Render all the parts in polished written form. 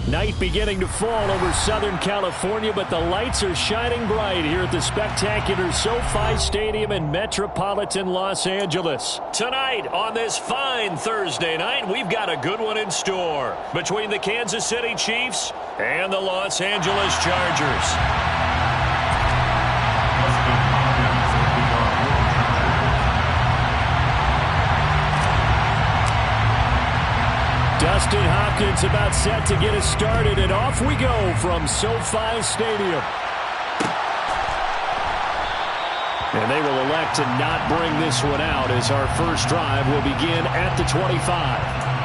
Night beginning to fall over Southern California, but the lights are shining bright here at the spectacular SoFi Stadium in metropolitan Los Angeles. Tonight, on this fine Thursday night, we've got a good one in store between the Kansas City Chiefs and the Los Angeles Chargers. Dustin Hopkins about set to get us started, and off we go from SoFi Stadium. And they will elect to not bring this one out as our first drive will begin at the 25.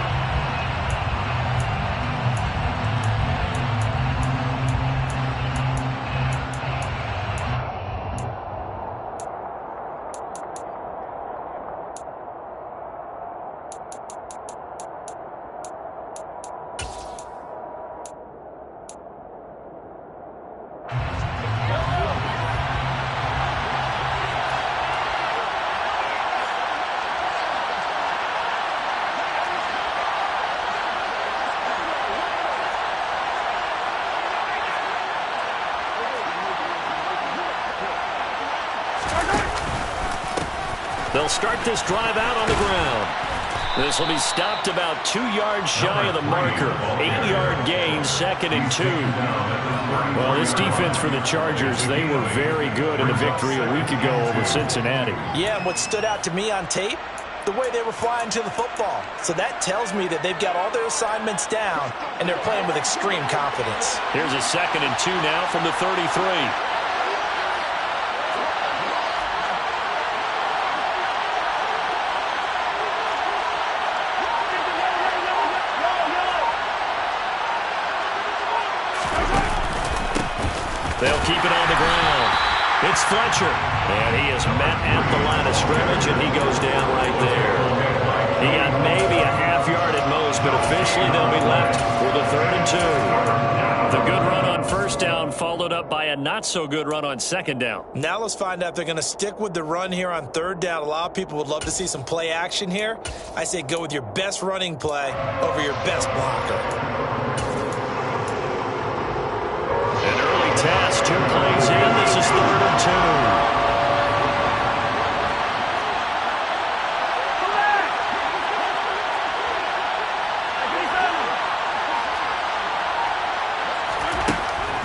They'll start this drive out on the ground. This will be stopped about 2 yards shy of the marker. 8-yard gain, 2nd and 2. Well, this defense for the Chargers, they were very good in the victory a week ago over Cincinnati. Yeah, and what stood out to me on tape, the way they were flying to the football. So that tells me that they've got all their assignments down, and they're playing with extreme confidence. Here's a 2nd and 2 now from the 33. They'll keep it on the ground. It's Fletcher. And he is met at the line of scrimmage, and he goes down right there. He got maybe a half yard at most, but officially they'll be left with a 3rd and 2. The good run on first down followed up by a not-so-good run on second down. Now let's find out if they're going to stick with the run here on 3rd down. A lot of people would love to see some play action here. I say go with your best running play over your best blocker. Test, 2 plays in. This is 3rd and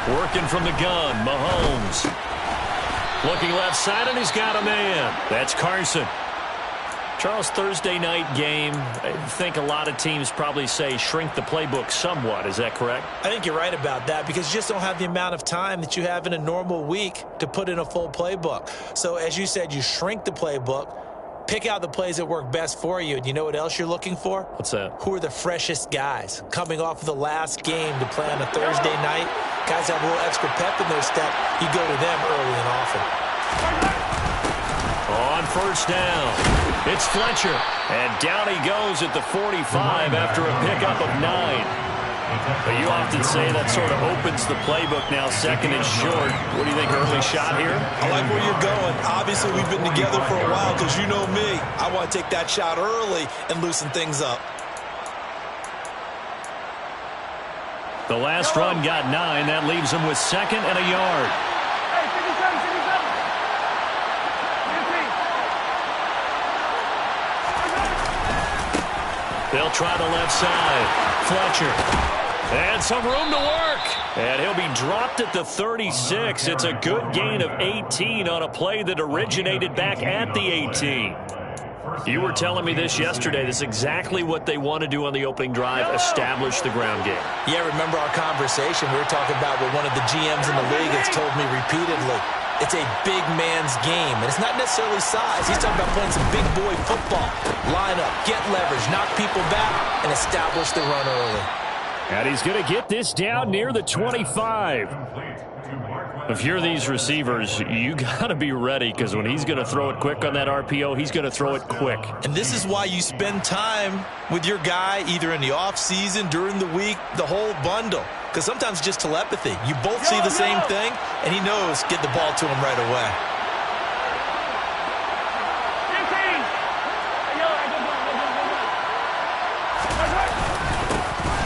2. Working from the gun, Mahomes. Looking left side, and he's got a man. That's Carson. Charles, Thursday night game, I think a lot of teams probably say shrink the playbook somewhat. Is that correct? I think you're right about that because you just don't have the amount of time that you have in a normal week to put in a full playbook. So as you said, you shrink the playbook, pick out the plays that work best for you. And you know what else you're looking for? What's that? Who are the freshest guys coming off of the last game to play on a Thursday night? Guys have a little extra pep in their step. You go to them early and often. On first down, it's Fletcher. And down he goes at the 45 after a pickup of 9. But you often say that sort of opens the playbook now, 2nd and short. What do you think, early shot here? I like where you're going. Obviously, we've been together for a while because you know me. I want to take that shot early and loosen things up. The last run got 9. That leaves him with 2nd and a yard. They'll try the left side. Fletcher. And some room to work. And he'll be dropped at the 36. It's a good gain of 18 on a play that originated back at the 18. You were telling me this yesterday. This is exactly what they want to do on the opening drive, establish the ground game. Yeah, remember our conversation. We were talking about what one of the GMs in the league has told me repeatedly. It's a big man's game, and it's not necessarily size. He's talking about playing some big boy football. Line up, get leverage, knock people back, and establish the run early. And he's going to get this down near the 25. If you're these receivers, you got to be ready because when he's going to throw it quick on that RPO, he's going to throw it quick. And this is why you spend time with your guy either in the offseason, during the week, the whole bundle. Because sometimes just telepathy. You both see the same thing, and he knows get the ball to him right away.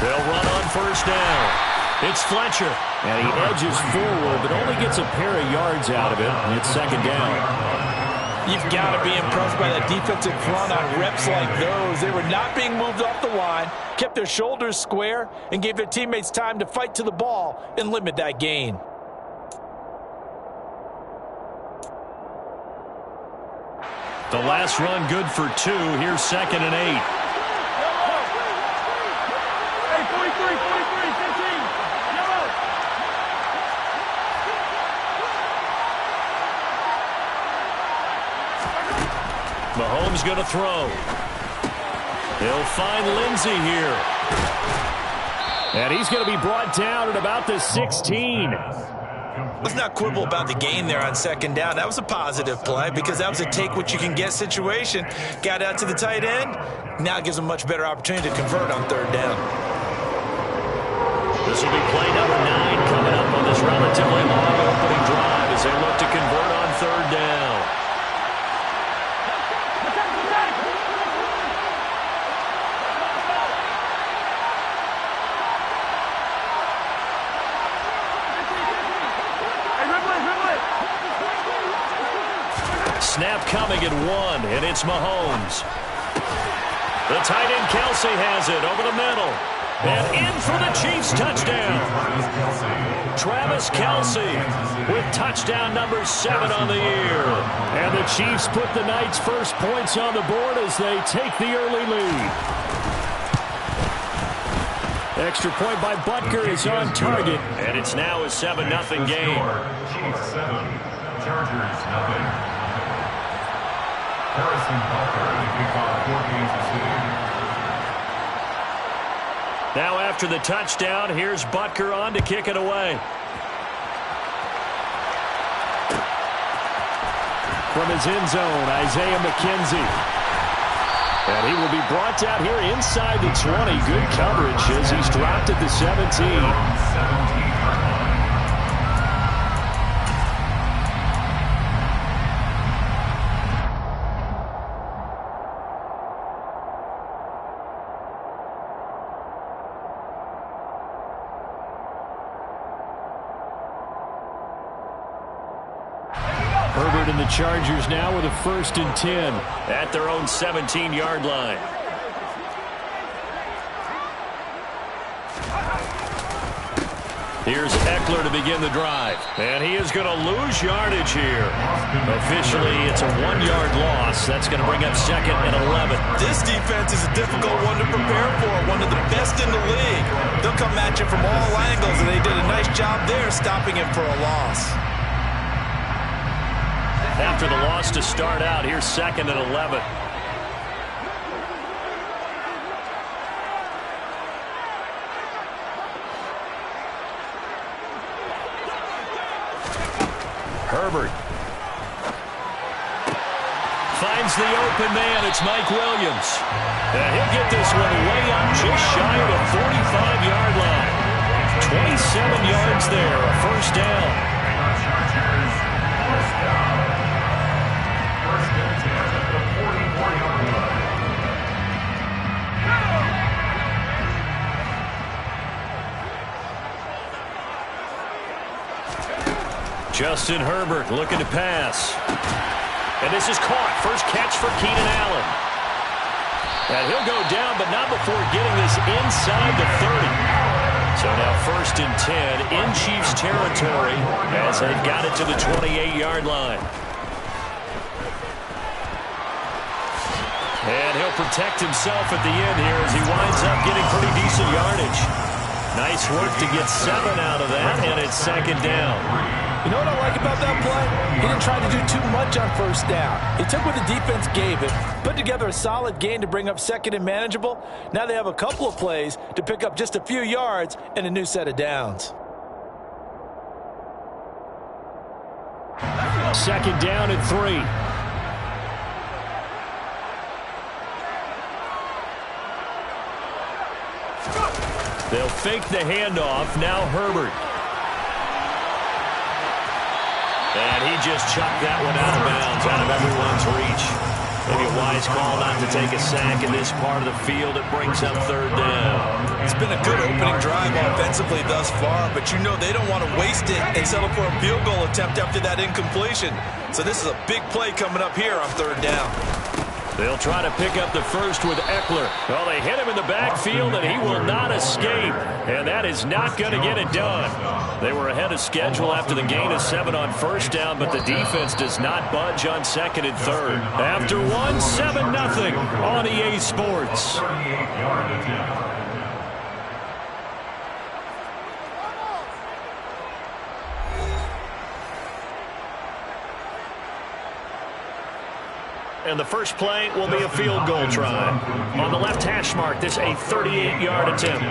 They'll run on first down. It's Fletcher, and he edges forward, but only gets a pair of yards out of it, and it's second down. You've got to be impressed by that defensive front on reps like those. They were not being moved off the line, kept their shoulders square, and gave their teammates time to fight to the ball and limit that gain. The last run good for 2. Here's second and 8. Mahomes going to throw. He'll find Lindsey here. And he's going to be brought down at about the 16. Let's not quibble about the gain there on second down. That was a positive play because that was a take-what-you-can-get situation. Got out to the tight end. Now it gives them a much better opportunity to convert on third down. This will be play number 9 coming up on this relatively long opening drive as they look to convert on third down. Snap coming at 1, and it's Mahomes. The tight end Kelsey has it over the middle. And in for the Chiefs touchdown. Travis Kelsey with touchdown number 7 on the year. And the Chiefs put the Knights' first points on the board as they take the early lead. Extra point by Butker is on target. And it's now a 7-0 game. Chiefs 7, Chargers 0. Harrison Butker, the kickoff, 4 games received. Now after the touchdown, here's Butker on to kick it away. From his end zone, Isaiah McKenzie. And he will be brought down here inside the 20. Good coverage as he's dropped at the 17. Herbert and the Chargers now with a 1st and 10 at their own 17-yard line. Here's Eckler to begin the drive. And he is going to lose yardage here. Officially, it's a 1-yard loss. That's going to bring up second and 11. This defense is a difficult one to prepare for, one of the best in the league. They'll come at you from all angles, and they did a nice job there stopping him for a loss. After the loss to start out, here's second and 11. Herbert finds the open man. It's Mike Williams. And he'll get this one way up just shy of the 45-yard line. 27 yards there, a first down. Justin Herbert looking to pass. And this is caught. First catch for Keenan Allen. And he'll go down, but not before getting this inside the 30. So now 1st and 10 in Chiefs territory as they've got it to the 28-yard line. And he'll protect himself at the end here as he winds up getting pretty decent yardage. Nice work to get 7 out of that, and it's second down. You know what I like about that play? He didn't try to do too much on first down. He took what the defense gave him, put together a solid gain to bring up second and manageable. Now they have a couple of plays to pick up just a few yards and a new set of downs. Second down and 3. They'll fake the handoff. Now Herbert. And he just chucked that one out of bounds, out of everyone's reach. Maybe a wise call not to take a sack in this part of the field. It brings up third down. It's been a good opening drive offensively thus far, but you know they don't want to waste it and settle for a field goal attempt after that incompletion. So this is a big play coming up here on third down. They'll try to pick up the first with Eckler. Well, they hit him in the backfield, and he will not escape. And that is not going to get it done. They were ahead of schedule after the gain of 7 on first down, but the defense does not budge on second and third. After one, 7-0 on EA Sports. 38-yard attempt. And the first play will be a field goal try. On the left hash mark, this a 38-yard attempt.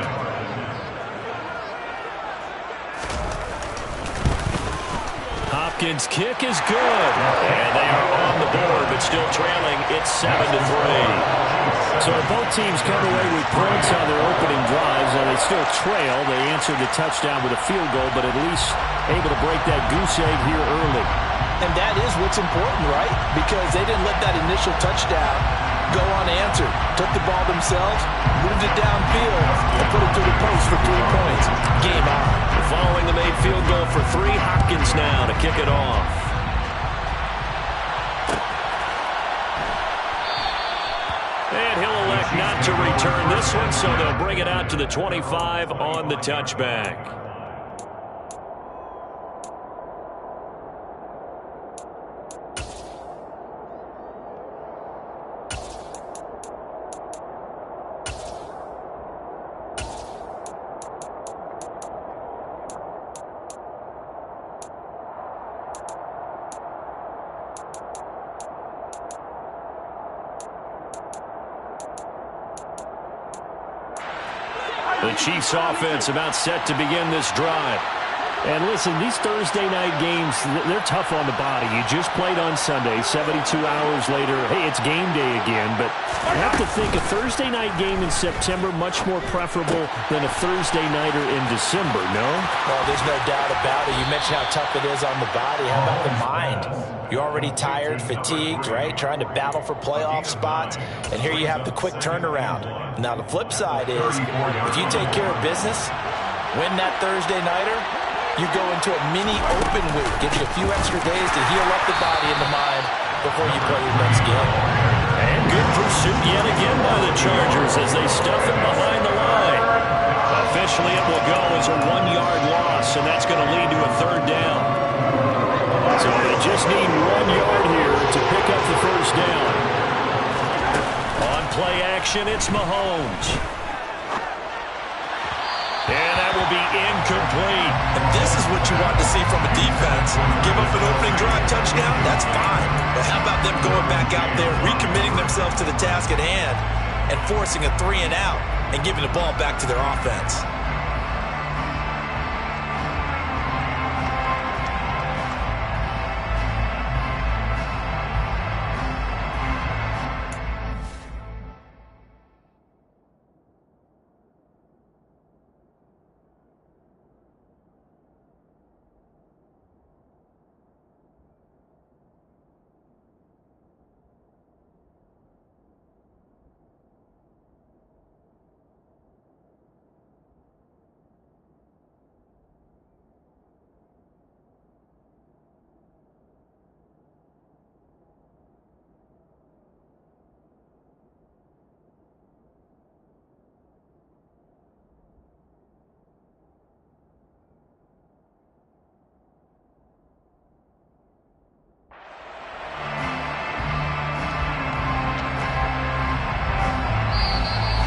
Hopkins' kick is good. And they are on the board, but still trailing. It's 7-3. So both teams come away with points on their opening drives, and they still trail. They answered the touchdown with a field goal, but at least able to break that goose egg here early. And that is what's important, right? Because they didn't let that initial touchdown go unanswered. Took the ball themselves, moved it downfield, and put it through the post for 3 points. Game on. Following the made field goal for 3, Hopkins now to kick it off. And he'll elect not to return this one, so they'll bring it out to the 25 on the touchback. The Chiefs offense about set to begin this drive. And listen, these Thursday night games, they're tough on the body. You just played on Sunday, 72 hours later. Hey, it's game day again. But I have to think a Thursday night game in September much more preferable than a Thursday nighter in December, no? Well, there's no doubt about it. You mentioned how tough it is on the body. How about the mind? You're already tired, fatigued, right? Trying to battle for playoff spots. And here you have the quick turnaround. Now, the flip side is, if you take care of business, win that Thursday nighter, you go into a mini open week. Gives you a few extra days to heal up the body and the mind before you play your next game. And good pursuit yet again by the Chargers as they stuff it behind the line. Officially, it will go as a 1-yard loss, and that's going to lead to a third down. So they just need 1 yard here to pick up the first down. On play action, it's Mahomes. And that will be incomplete. And this is what you want to see from a defense. Give up an opening drive touchdown, that's fine. But how about them going back out there, recommitting themselves to the task at hand, and forcing a 3-and-out and giving the ball back to their offense?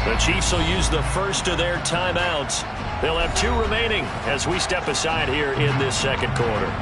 The Chiefs will use the first of their timeouts. They'll have 2 remaining as we step aside here in this second quarter.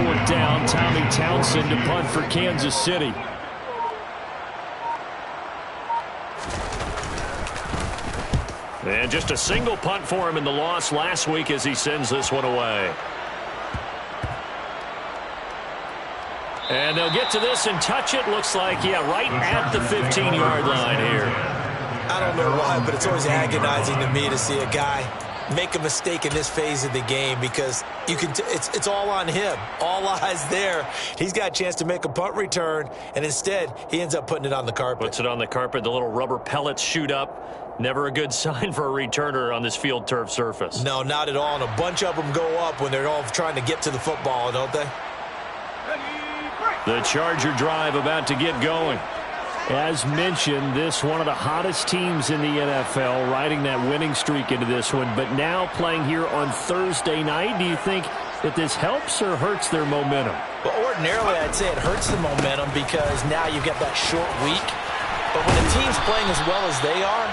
4th down. Tommy Townsend to punt for Kansas City. And just a single punt for him in the loss last week as he sends this one away. And they'll get to this and touch it. Looks like, yeah, right at the 15-yard line here. I don't know why, but it's always agonizing to me to see a guy make a mistake in this phase of the game, because you can it's all on him. All eyes there. He's got a chance to make a punt return, and instead he ends up putting it on the carpet. Puts it on the carpet. The little rubber pellets shoot up. Never a good sign for a returner on this field turf surface. No, not at all. And a bunch of them go up when they're all trying to get to the football, don't they? The Charger drive about to get going. As mentioned, this one of the hottest teams in the NFL, riding that winning streak into this one, but now playing here on Thursday night. Do you think that this helps or hurts their momentum? Well, ordinarily I'd say it hurts the momentum because now you've got that short week. But when the team's playing as well as they are,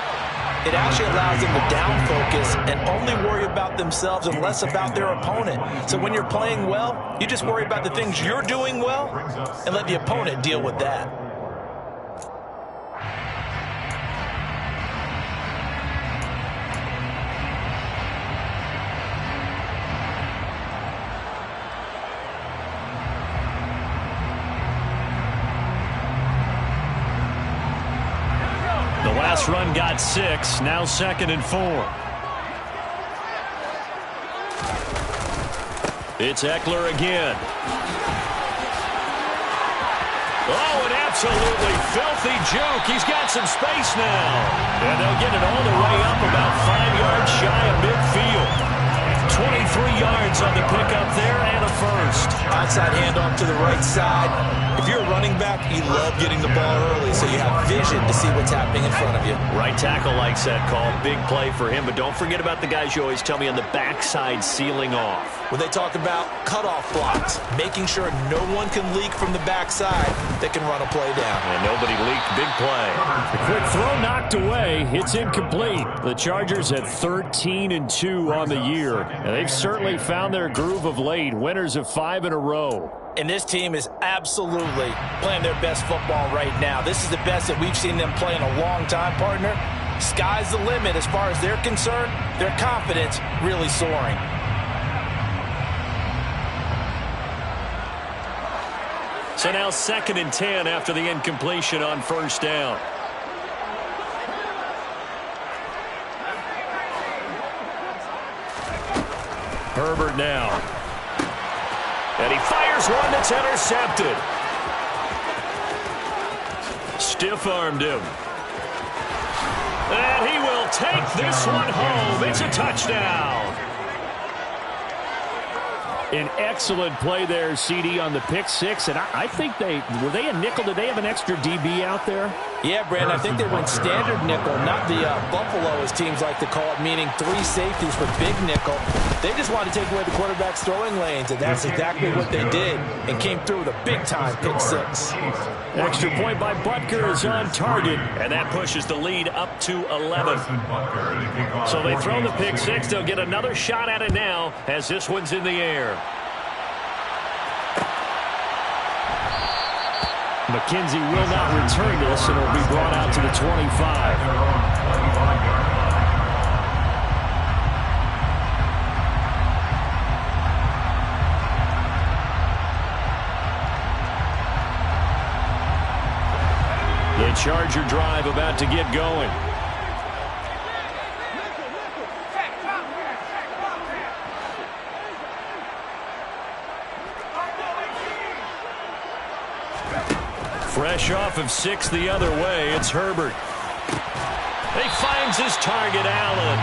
it actually allows them to down focus and only worry about themselves and less about their opponent. So when you're playing well, you just worry about the things you're doing well and let the opponent deal with that. The last run got 6, now 2nd and 4. It's Eckler again. Oh, an absolutely filthy juke. He's got some space now. And they'll get it all the way up about 5 yards shy of midfield. 23 yards on the pickup there and a first. Outside handoff to the right side. If you're a running back, you love getting the ball early so you have vision to see what's happening in front of you. Right tackle likes that call. Big play for him. But don't forget about the guys you always tell me on the backside sealing off. When they talk about cutoff blocks, making sure no one can leak from the backside that can run a play down. And nobody leaked. Big play. The quick throw knocked away. It's incomplete. The Chargers at 13-2 on the year. And they've certainly found their groove of late. Winners of 5 in a row. And this team is absolutely playing their best football right now. This is the best that we've seen them play in a long time, partner. Sky's the limit as far as they're concerned. Their confidence really soaring. So now 2nd and 10 after the incompletion on 1st down. Herbert now. And he fires one that's intercepted. Stiff-armed him. And he will take this one home. It's a touchdown. An excellent play there, CD, on the pick 6. And I think were they a nickel? Did they have an extra DB out there? Yeah, Brandon, I think they went standard nickel, not the Buffalo, as teams like to call it, meaning 3 safeties for big nickel. They just wanted to take away the quarterback's throwing lanes, and that's exactly what they did, and came through with a big-time pick 6. Extra point by Butker is on target, and that pushes the lead up to 11. So they throw the pick 6. They'll get another shot at it now as this one's in the air. McKenzie will not return this, and will be brought out to the 25. The Charger drive about to get going. Fresh off of 6 the other way, it's Herbert. He finds his target, Allen.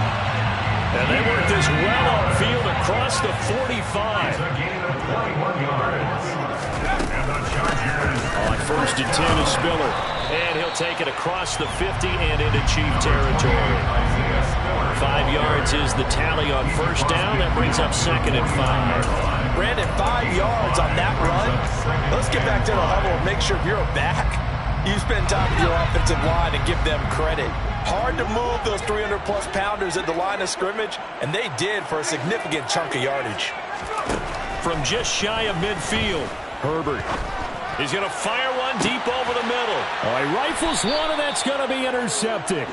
And they work this well upfield across the 45. On 1st and 10 is Spiller. And he'll take it across the 50 and into Chief territory. 5 yards is the tally on 1st down. That brings up 2nd and 5. Brandon, 5 yards on that run. Let's get back to the huddle and make sure if you're a back, you spend time with your offensive line and give them credit. Hard to move those 300-plus pounders at the line of scrimmage, and they did for a significant chunk of yardage. from just shy of midfield. Herbert. He's going to fire one deep over the middle. Oh, he rifles one, and that's going to be intercepted.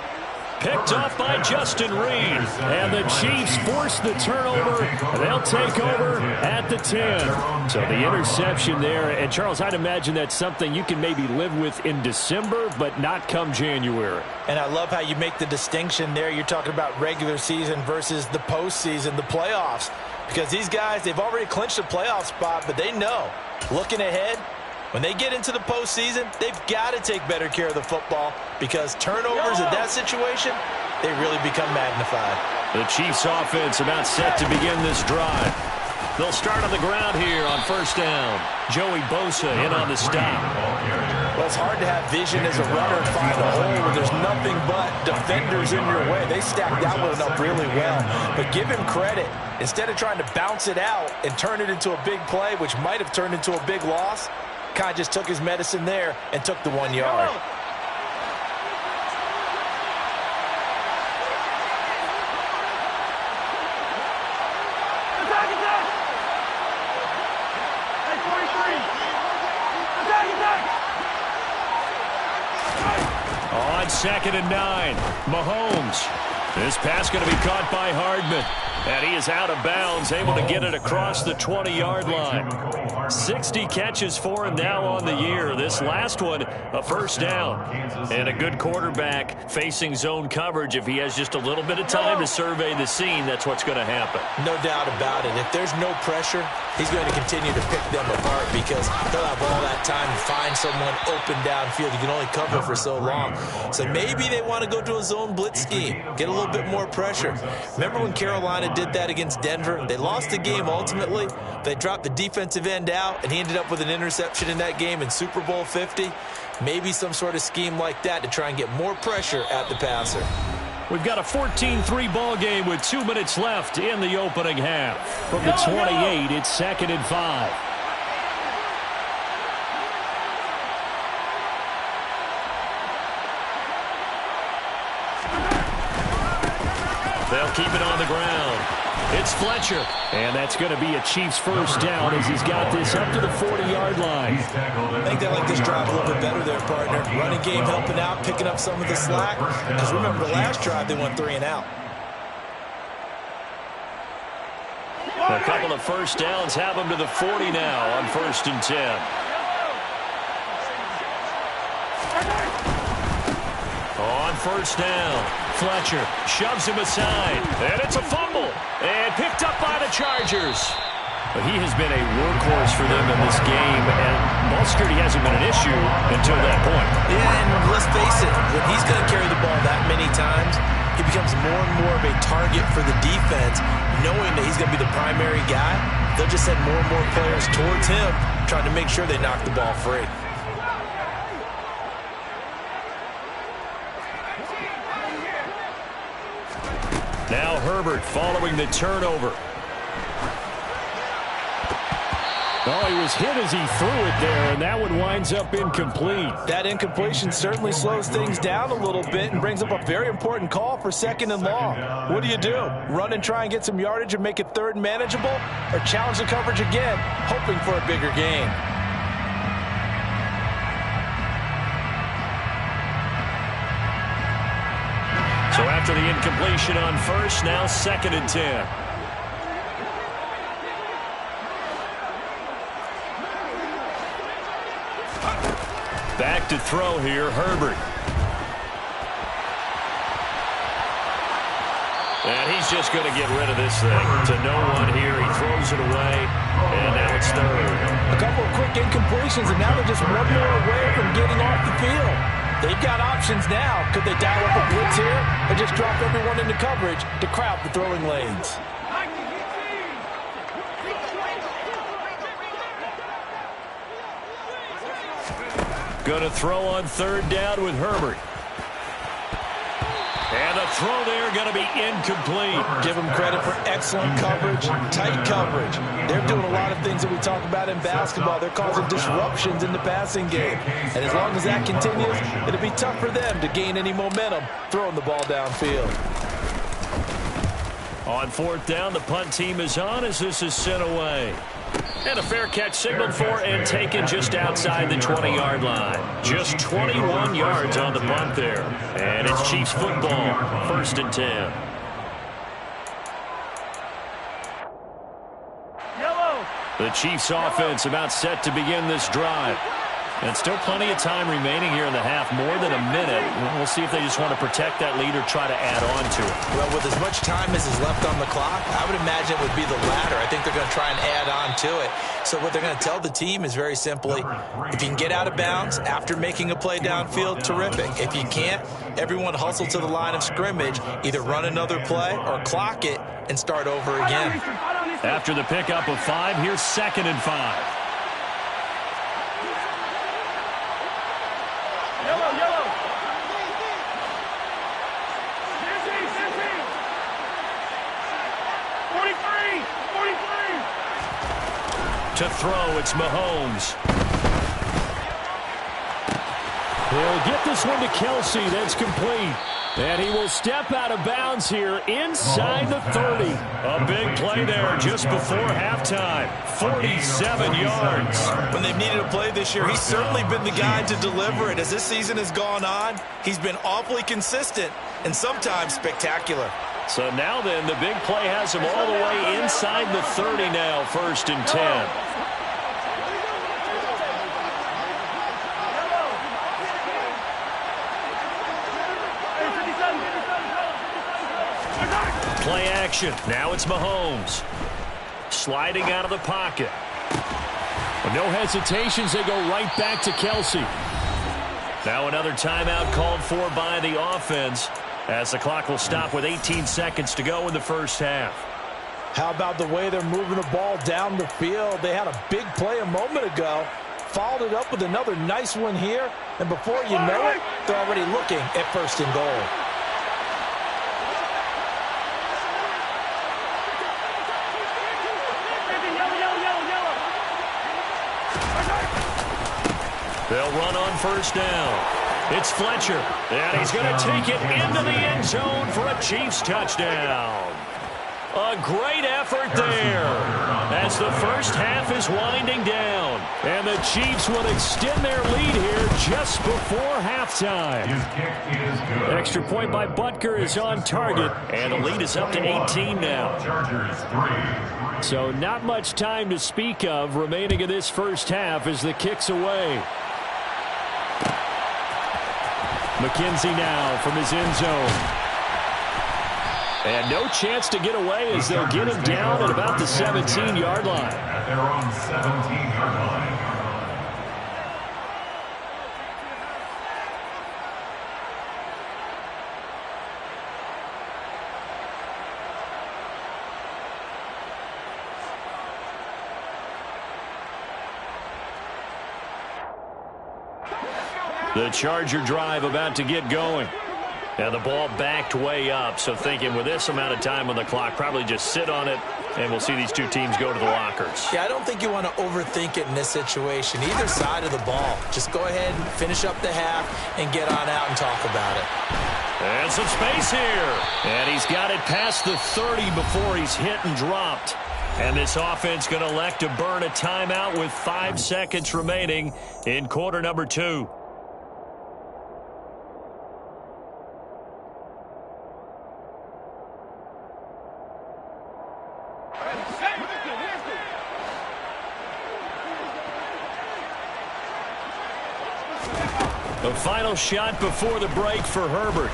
Picked off by Justin Reed. And the Chiefs force the turnover. They'll take over at the 10. So the interception there. And, Charles, I'd imagine that's something you can maybe live with in December, but not come January. And I love how you make the distinction there. You're talking about regular season versus the postseason, the playoffs. Because these guys, they've already clinched a playoff spot, but they know, looking ahead, when they get into the postseason, they've got to take better care of the football because turnovers in that situation, they really become magnified. The Chiefs offense about set to begin this drive. They'll start on the ground here on first down. Joey Bosa in on the stop. Well, it's hard to have vision as a runner and find a hole when there's nothing but defenders in your way. They stacked that one up really well. But give him credit. Instead of trying to bounce it out and turn it into a big play, which might have turned into a big loss, Kai just took his medicine there and took the 1 yard. On 2nd and 9, Mahomes. This pass going to be caught by Hardman. And he is out of bounds, able to get it across the 20-yard line. 60 catches for him now on the year. This last one, a first down. And a good quarterback facing zone coverage. If he has just a little bit of time to survey the scene, that's what's going to happen. No doubt about it. If there's no pressure, he's going to continue to pick them apart because they'll have all that time to find someone open downfield. You can only cover for so long. So maybe they want to go to a zone blitz scheme, get a little bit more pressure. Remember when Carolina did that against Denver? They lost the game ultimately. They dropped the defensive end out, and he ended up with an interception in that game in Super Bowl 50. Maybe some sort of scheme like that to try and get more pressure at the passer. We've got a 14-3 ball game with 2 minutes left in the opening half. From the 28, it's 2nd and 5. They'll keep it on the ground. It's Fletcher. And that's going to be a Chiefs first down as he's got this up to the 40-yard line. I think they like this drive a little bit better there, partner. Running game helping out, picking up some of the slack. Because remember, the last drive they went 3 and out. A couple of first downs have them to the 40 now on 1st and 10. On first down, Fletcher shoves him aside, and it's a fumble, and picked up by the Chargers. But he has been a workhorse for them in this game, and ball security hasn't been an issue until that point. Yeah, and let's face it, when he's going to carry the ball that many times, he becomes more and more of a target for the defense, knowing that he's going to be the primary guy. They'll just send more and more players towards him, trying to make sure they knock the ball free. Now Herbert following the turnover. Oh, he was hit as he threw it there, and that one winds up incomplete. That incompletion certainly slows things down a little bit and brings up a very important call for 2nd and long. What do? Run and try and get some yardage and make it 3rd and manageable? Or challenge the coverage again, hoping for a bigger gain? So after the incompletion on first, now 2nd and 10. Back to throw here, Herbert. And he's just going to get rid of this thing. To no one here. He throws it away, and now it's 3rd. A couple of quick incompletions, and now they're just one more away from getting off the field. They've got options now. Could they dial up a blitz here or just drop everyone into coverage to crowd the throwing lanes? Going to throw on 3rd down with Herbert. And the throw there going to be incomplete. Give them credit for excellent coverage, tight coverage. They're doing a lot of things that we talk about in basketball. They're causing disruptions in the passing game. And as long as that continues, it'll be tough for them to gain any momentum throwing the ball downfield. On 4th down, the punt team is on as this is sent away. And a fair catch signaled for and taken just outside the 20-yard line. Just 21 yards on the punt there. And it's Chiefs football, 1st and 10. The Chiefs offense about set to begin this drive. And still plenty of time remaining here in the half, more than a minute. We'll see if they just want to protect that lead or try to add on to it. Well, with as much time as is left on the clock, I would imagine it would be the latter. I think they're going to try and add on to it. So what they're going to tell the team is very simply, if you can get out of bounds after making a play downfield, terrific. If you can't, everyone hustle to the line of scrimmage, either run another play or clock it and start over again. After the pickup of 5, here's 2nd and 5. To throw, it's Mahomes. He'll get this one to Kelsey. That's complete. And he will step out of bounds here inside the 30. A big play there just before halftime. 47 yards. When they've needed a play this year, he's certainly been the guy to deliver it. As this season has gone on, he's been awfully consistent and sometimes spectacular. So now then, the big play has him all the way inside the 30 now, 1st and 10. Play action. Now it's Mahomes. Sliding out of the pocket. With no hesitations, they go right back to Kelsey. Now another timeout called for by the offense, as the clock will stop with 18 seconds to go in the first half. How about the way they're moving the ball down the field? They had a big play a moment ago, followed it up with another nice one here, and before you know it, they're already looking at 1st and goal. They'll run on 1st down. It's Fletcher, and he's going to take it into the end zone for a Chiefs touchdown. A great effort there as the first half is winding down. And the Chiefs will extend their lead here just before halftime. Extra point by Butker is on target, and the lead is up to 18 now. So not much time to speak of remaining in this first half as the kick's away. McKenzie now from his end zone. And no chance to get away as they'll get him down at about the 17-yard line. At their own 17-yard line. The Charger drive about to get going. And the ball backed way up, so thinking with this amount of time on the clock, probably just sit on it, and we'll see these two teams go to the lockers. Yeah, I don't think you want to overthink it in this situation, either side of the ball. Just go ahead and finish up the half and get on out and talk about it. And some space here. And he's got it past the 30 before he's hit and dropped. And this offense going to elect to burn a timeout with 5 seconds remaining in quarter number 2. The final shot before the break for Herbert.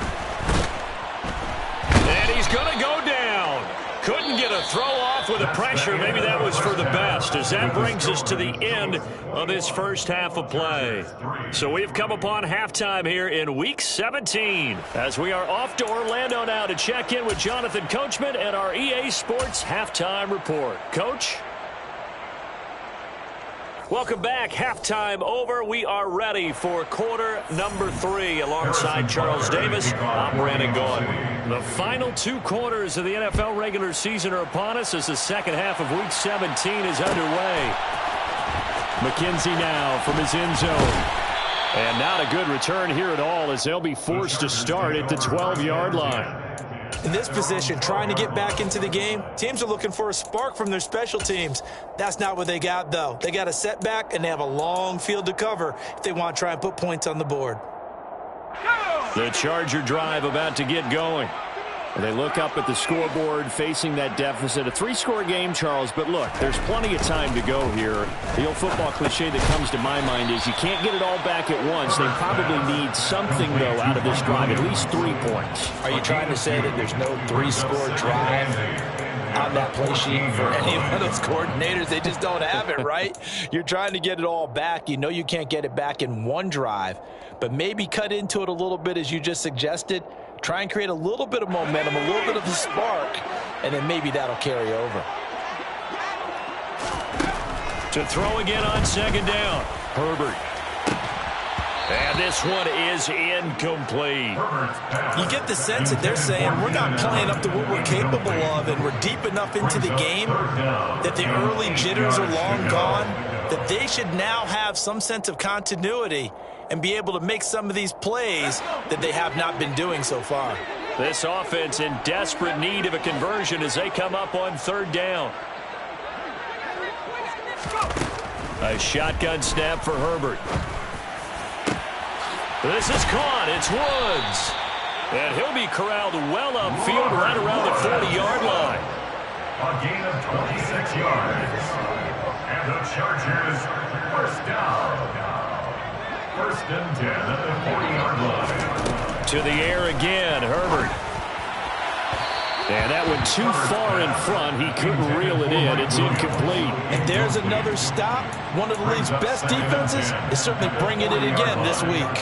And he's going to go down. Couldn't get a throw off with the pressure. Maybe that was for the best, as that brings us to the end of this first half of play. So we've come upon halftime here in Week 17, as we are off to Orlando now to check in with Jonathan Coachman and our EA Sports Halftime Report. Coach? Welcome back. Halftime over. We are ready for quarter number 3 alongside Charles Davis. I'm Brandon Gaudin. The final 2 quarters of the NFL regular season are upon us as the second half of Week 17 is underway. McKenzie now from his end zone. And not a good return here at all as they'll be forced to start at the 12-yard line. In this position, trying to get back into the game, teams are looking for a spark from their special teams. That's not what they got, though. They got a setback, and they have a long field to cover if they want to try and put points on the board. The Charger drive about to get going. They look up at the scoreboard facing that deficit. A 3-score game, Charles, but look, there's plenty of time to go here. The old football cliche that comes to my mind is you can't get it all back at once. They probably need something, though, out of this drive, at least 3 points. Are you trying to say that there's no 3-score drive on that play sheet for any of those coordinators? They just don't have it, right? You're trying to get it all back. You know you can't get it back in one drive, but maybe cut into it a little bit as you just suggested. Try and create a little bit of momentum, a little bit of a spark, and then maybe that'll carry over. To throw again on second down, Herbert. And this one is incomplete. You get the sense that they're saying we're not playing up to what we're capable of, and we're deep enough into the game that the early jitters are long gone, that they should now have some sense of continuity and be able to make some of these plays that they have not been doing so far. This offense in desperate need of a conversion as they come up on third down. A shotgun snap for Herbert. This is caught. It's Woods. And he'll be corralled well upfield right around the 40-yard line. A gain of 26 yards. And the Chargers first down. First and 10 at the 40-yard line. To the air again, Herbert. And that one too far in front. He couldn't reel it in. It's incomplete. And there's another stop. One of the league's best defenses is certainly bringing it again this week.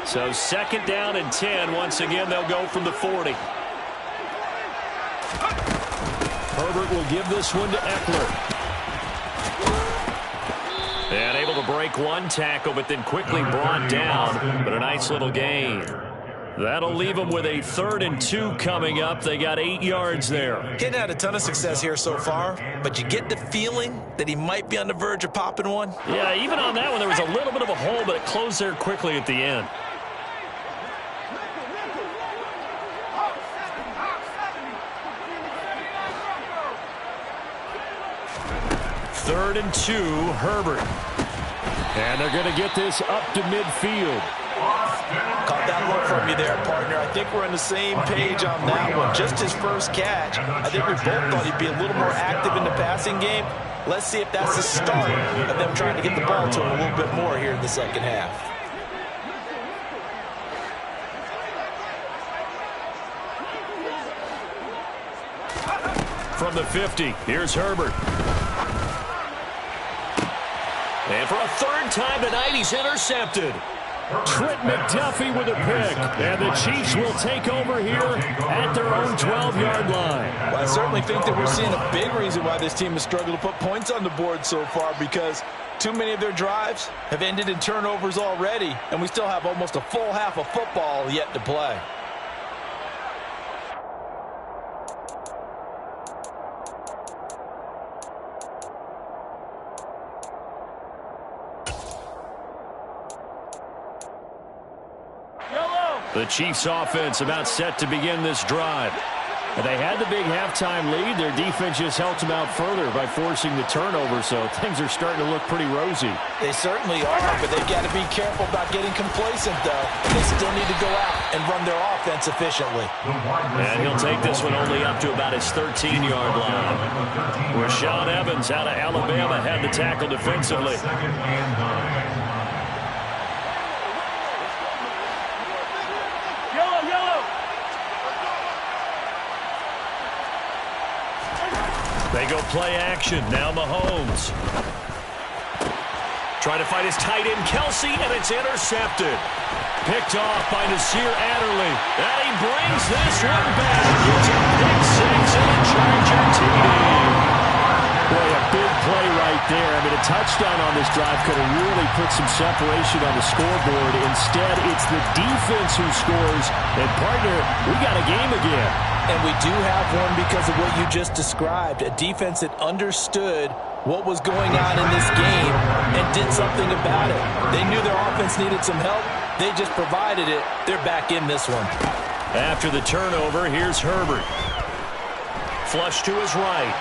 So second down and 10. Once again, they'll go from the 40. Herbert will give this one to Eckler. And able to break one tackle, but then quickly brought down. But a nice little gain. That'll leave them with a 3rd and 2 coming up. They got 8 yards there. Getting had a ton of success here so far, but you get the feeling that he might be on the verge of popping one. Yeah, even on that one, there was a little bit of a hole, but it closed there quickly at the end. Third and 2, Herbert. And they're going to get this up to midfield. Caught that look from you there, partner. I think we're on the same page on that one. Just his first catch. I think we both thought he'd be a little more active in the passing game. Let's see if that's the start of them trying to get the ball to him a little bit more here in the second half. From the 50, here's Herbert. And for a 3rd time tonight, he's intercepted. Trent McDuffie with a pick. And the Chiefs will take over here at their own 12-yard line. Well, I certainly think that we're seeing a big reason why this team has struggled to put points on the board so far, because too many of their drives have ended in turnovers already, and we still have almost a full half of football yet to play. The Chiefs offense about set to begin this drive. And they had the big halftime lead. Their defense just helped them out further by forcing the turnover, so things are starting to look pretty rosy. They certainly are, but they've got to be careful about getting complacent, though. They still need to go out and run their offense efficiently. And he'll take this one only up to about his 13-yard line. Rashaan Evans out of Alabama had the tackle defensively. They go play action. Now Mahomes. Trying to find his tight end, Kelsey, and it's intercepted. Picked off by Nasir Adderley. And he brings this one back. It's a pick six and a Charger TD. Boy, a big play right there. I mean, a touchdown on this drive could have really put some separation on the scoreboard. Instead, it's the defense who scores. And, partner, we got a game again. And we do have one because of what you just described, a defense that understood what was going on in this game and did something about it. They knew their offense needed some help. They just provided it. They're back in this one. After the turnover, here's Herbert. Flush to his right.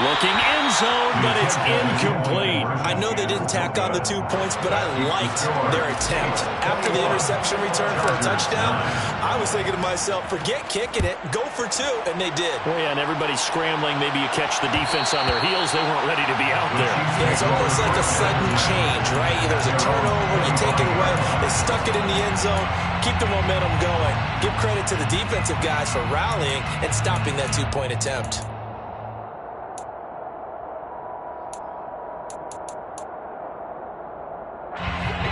Looking end zone, but it's incomplete. I know they didn't tack on the 2 points, but I liked their attempt. After the interception return for a touchdown, I was thinking to myself, forget kicking it, go for 2, and they did. Oh, yeah, and everybody's scrambling. Maybe you catch the defense on their heels. They weren't ready to be out there. Yeah, it's almost like a sudden change, right? There's a turnover, you take it away, they stuck it in the end zone, keep the momentum going. Give credit to the defensive guys for rallying and stopping that 2-point attempt.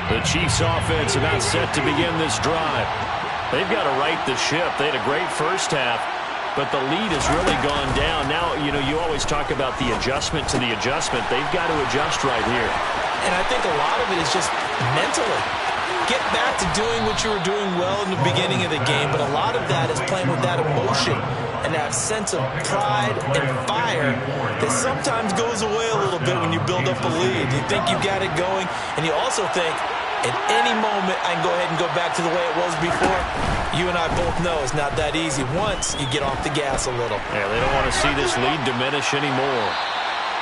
The Chiefs offense about set to begin this drive. They've got to right the ship. They had a great first half, but the lead has really gone down. Now, you always talk about the adjustment to the adjustment. They've got to adjust right here. And I think a lot of it is just mentally. Get back to doing what you were doing well in the beginning of the game, but a lot of that is playing with that emotion and that sense of pride and fire that sometimes goes away a little bit when you build up a lead. You think you got it going, and you also think, at any moment, I can go ahead and go back to the way it was before. You and I both know it's not that easy once you get off the gas a little. Yeah, they don't want to see this lead diminish anymore.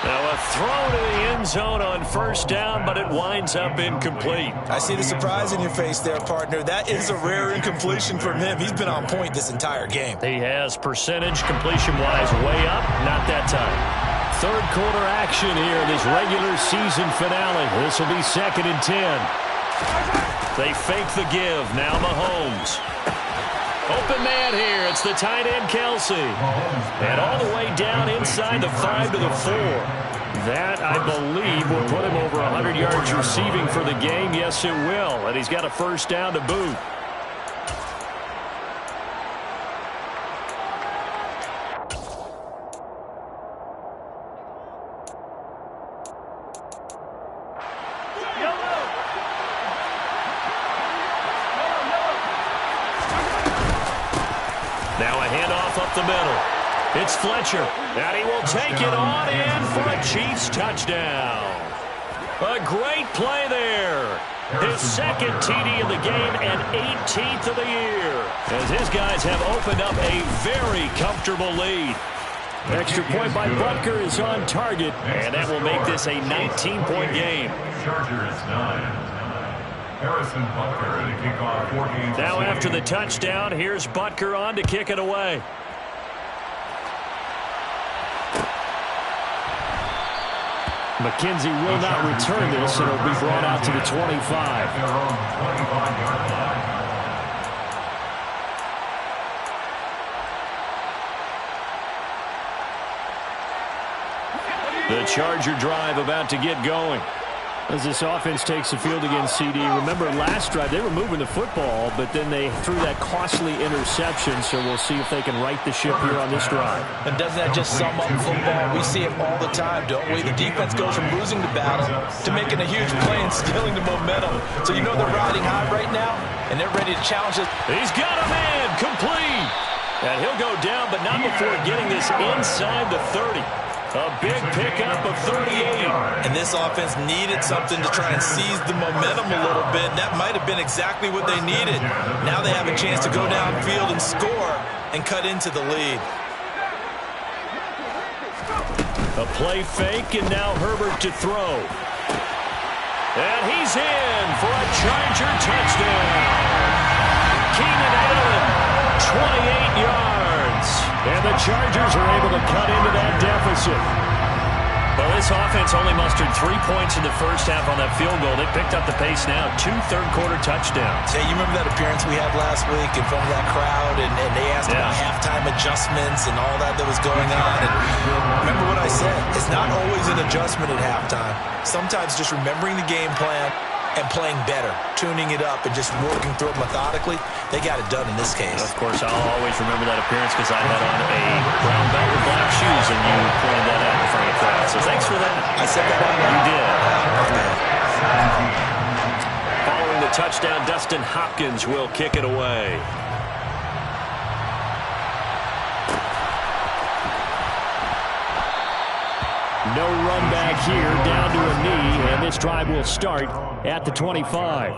Now a throw to the end zone on first down, but it winds up incomplete. I see the surprise in your face there, partner. That is a rare incompletion from him. He's been on point this entire game. He has percentage completion-wise way up, not that time. Third quarter action here, this regular season finale. This will be 2nd and 10. They fake the give. Now Mahomes. Open man here. It's the tight end, Kelsey. And all the way down inside the 5 to the 4. That, I believe, will put him over 100 yards receiving for the game. Yes, it will. And he's got a first down to boot. Now a handoff up the middle. It's Fletcher, and he will take it on in for a Chiefs touchdown. A great play there. His second TD of the game and 18th of the year, as his guys have opened up a very comfortable lead. Extra point by Butker is on target, and that will make this a 19-point game. Chargers 9. Harrison Butker to kick off 4 games. Now after the touchdown, here's Butker on to kick it away. McKenzie will not return this, and it'll be brought out to the 25. Their own 25-yard line. The Charger drive about to get going. As this offense takes the field against CD, remember last drive they were moving the football, but then they threw that costly interception, so we'll see if they can right the ship here on this drive. And doesn't that just sum up football? We see it all the time, don't we? The defense goes from losing the battle to making a huge play and stealing the momentum. So you know they're riding high right now, and they're ready to challenge it. He's got a man, complete. And he'll go down, but not before getting this inside the 30. A big pickup of 38. And this offense needed something to try and seize the momentum a little bit. That might have been exactly what they needed. Now they have a chance to go downfield and score and cut into the lead. A play fake, and now Herbert to throw. And he's in for a Charger touchdown. Keenan Allen, 28 yards. And the Chargers are able to cut into that deficit. Well, this offense only mustered 3 points in the first half on that field goal. They picked up the pace now. 2 third-quarter touchdowns. Hey, you remember that appearance we had last week in front of that crowd, and they asked about halftime adjustments and all that was going on. And remember what I said. It's not always an adjustment at halftime. Sometimes just remembering the game plan and playing better, tuning it up, and just working through it methodically. They got it done in this case. Of course, I'll always remember that appearance because I had on a brown belt with black shoes, and you pointed that out in front of the crowd. So thanks for that. I said that out loud. You did. Following the touchdown, Dustin Hopkins will kick it away. No run back here, down to a knee, and this drive will start at the 25.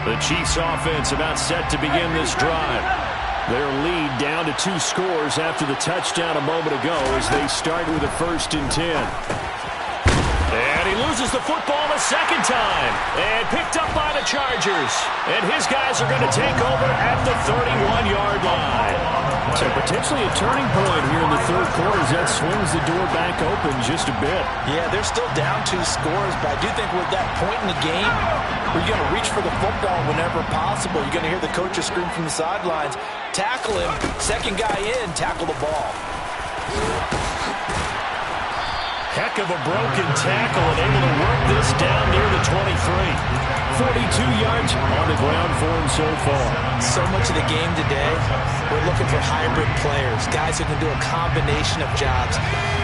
The Chiefs offense about set to begin this drive. Their lead down to 2 scores after the touchdown a moment ago as they start with a 1st and 10. And he loses the football a second time. And picked up by the Chargers. And his guys are going to take over at the 31-yard line. So potentially a turning point here in the 3rd quarter as that swings the door back open just a bit. Yeah, they're still down 2 scores, but I do think with that point in the game, we're going to reach for the football whenever possible. You're going to hear the coaches scream from the sidelines, tackle him, second guy in, tackle the ball. Heck of a broken tackle and able to work this down near the 23. 42 yards on the ground for him so far. So much of the game today, we're looking for hybrid players, guys who can do a combination of jobs.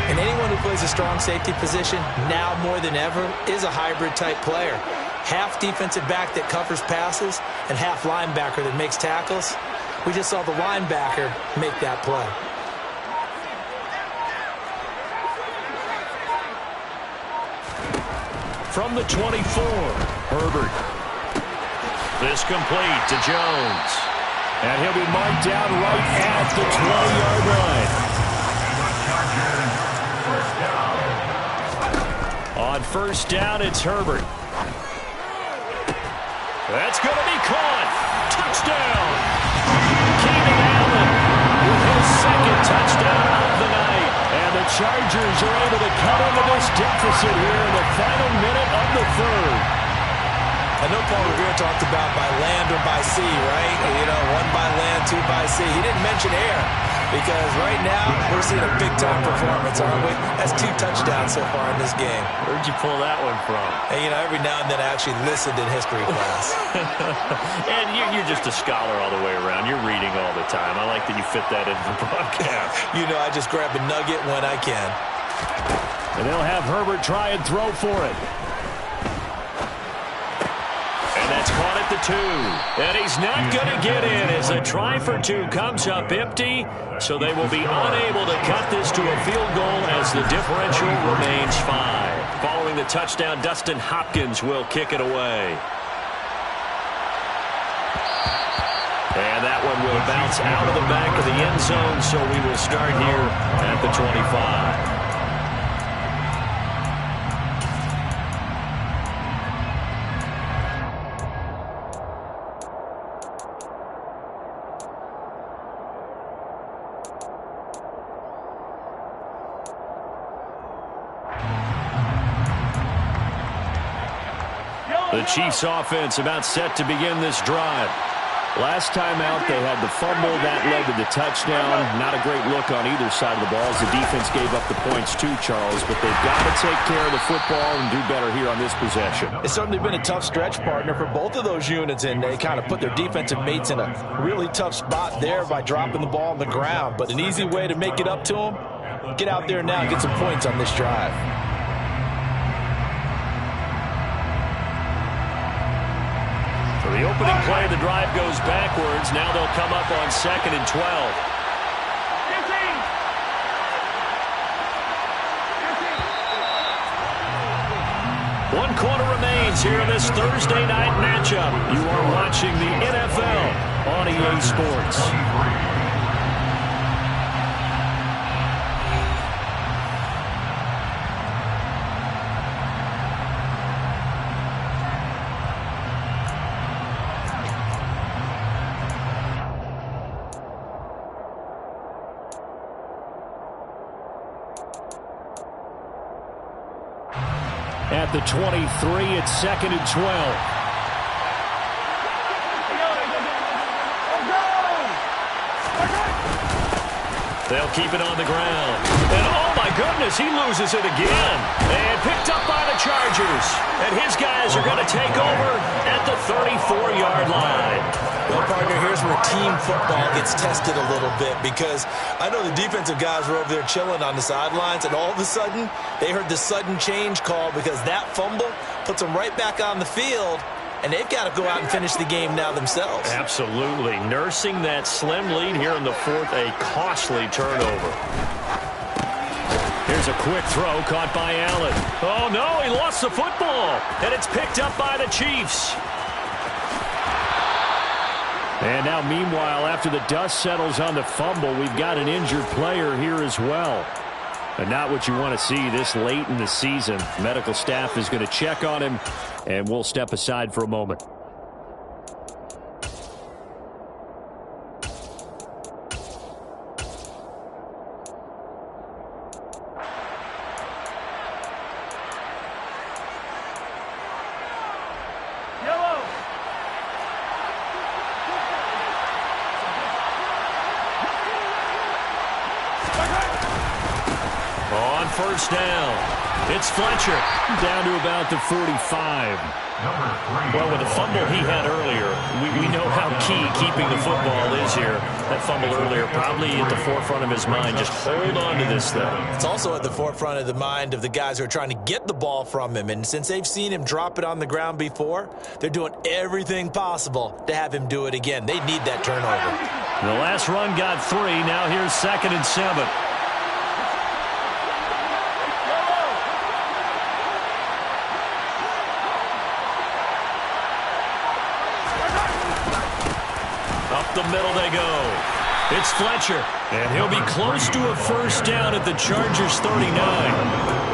And anyone who plays a strong safety position, now more than ever, is a hybrid type player. Half defensive back that covers passes and half linebacker that makes tackles. We just saw the linebacker make that play. From the 24, Herbert. This complete to Jones. And he'll be marked down right at the 20-yard line. On 1st down, it's Herbert. That's going to be caught. Touchdown. Keenan Allen with his 2nd touchdown of the night. And the Chargers are able to cut into this deficit here in the final minute of the 3rd. I know Paul Revere talked about by land or by sea, right? You know, 1 by land, 2 by sea. He didn't mention air because right now we're seeing a big-time performance, aren't we? That's 2 touchdowns so far in this game. Where'd you pull that one from? And, you know, every now and then I actually listened in history class. And you're just a scholar all the way around. You're reading all the time. I like that you fit that into the broadcast. You know, I just grab a nugget when I can. And they'll have Herbert try and throw for it. And that's caught at the 2. And he's not going to get in as a try for 2 comes up empty. So they will be unable to cut this to a field goal as the differential remains 5. Following the touchdown, Dustin Hopkins will kick it away. And that one will bounce out of the back of the end zone, so we will start here at the 25. The Chiefs offense about set to begin this drive. Last time out, they had the fumble that led to the touchdown. Not a great look on either side of the ball as the defense gave up the points too, Charles. But they've got to take care of the football and do better here on this possession. It's certainly been a tough stretch, partner, for both of those units, and they kind of put their defensive mates in a really tough spot there by dropping the ball on the ground. But an easy way to make it up to them, get out there now and get some points on this drive. The opening play of the drive goes backwards. Now they'll come up on 2nd and 12. One quarter remains here in this Thursday night matchup. You are watching the NFL on EA Sports. At the 23, it's 2nd and 12. They'll keep it on the ground. And oh my goodness, he loses it again. And picked up by the Chargers. And his guys are going to take over at the 34-yard line. Well, partner, here's where team football gets tested a little bit, because I know the defensive guys were over there chilling on the sidelines, and all of a sudden, they heard the sudden change call because that fumble puts them right back on the field, and they've got to go out and finish the game now themselves. Absolutely. Nursing that slim lead here in the fourth, a costly turnover. Here's a quick throw caught by Allen. Oh, no, he lost the football, and it's picked up by the Chiefs. And now, meanwhile, after the dust settles on the fumble, we've got an injured player here as well. And not what you want to see this late in the season. Medical staff is going to check on him, and we'll step aside for a moment. First down. It's Fletcher down to about the 45. Well, with the fumble he had earlier, we know how key keeping the football is here. That fumble earlier probably at the forefront of his mind. Just hold on to this thing. It's also at the forefront of the mind of the guys who are trying to get the ball from him. And since they've seen him drop it on the ground before, they're doing everything possible to have him do it again. They need that turnover. The last run got 3. Now here's 2nd and 7. The middle they go. It's Fletcher, and he'll be close to a first down at the Chargers' 39.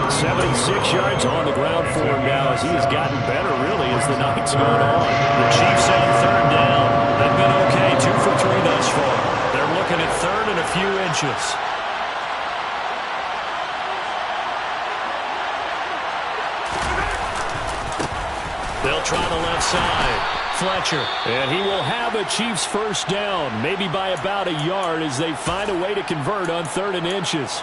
76 yards on the ground for him now as he has gotten better, really, as the night's gone on. The Chiefs on 3rd down. They've been okay, 2 for 3 thus far. They're looking at 3rd and a few inches. They'll try the left side. Fletcher, and he will have a Chiefs first down, maybe by about a yard as they find a way to convert on 3rd and inches.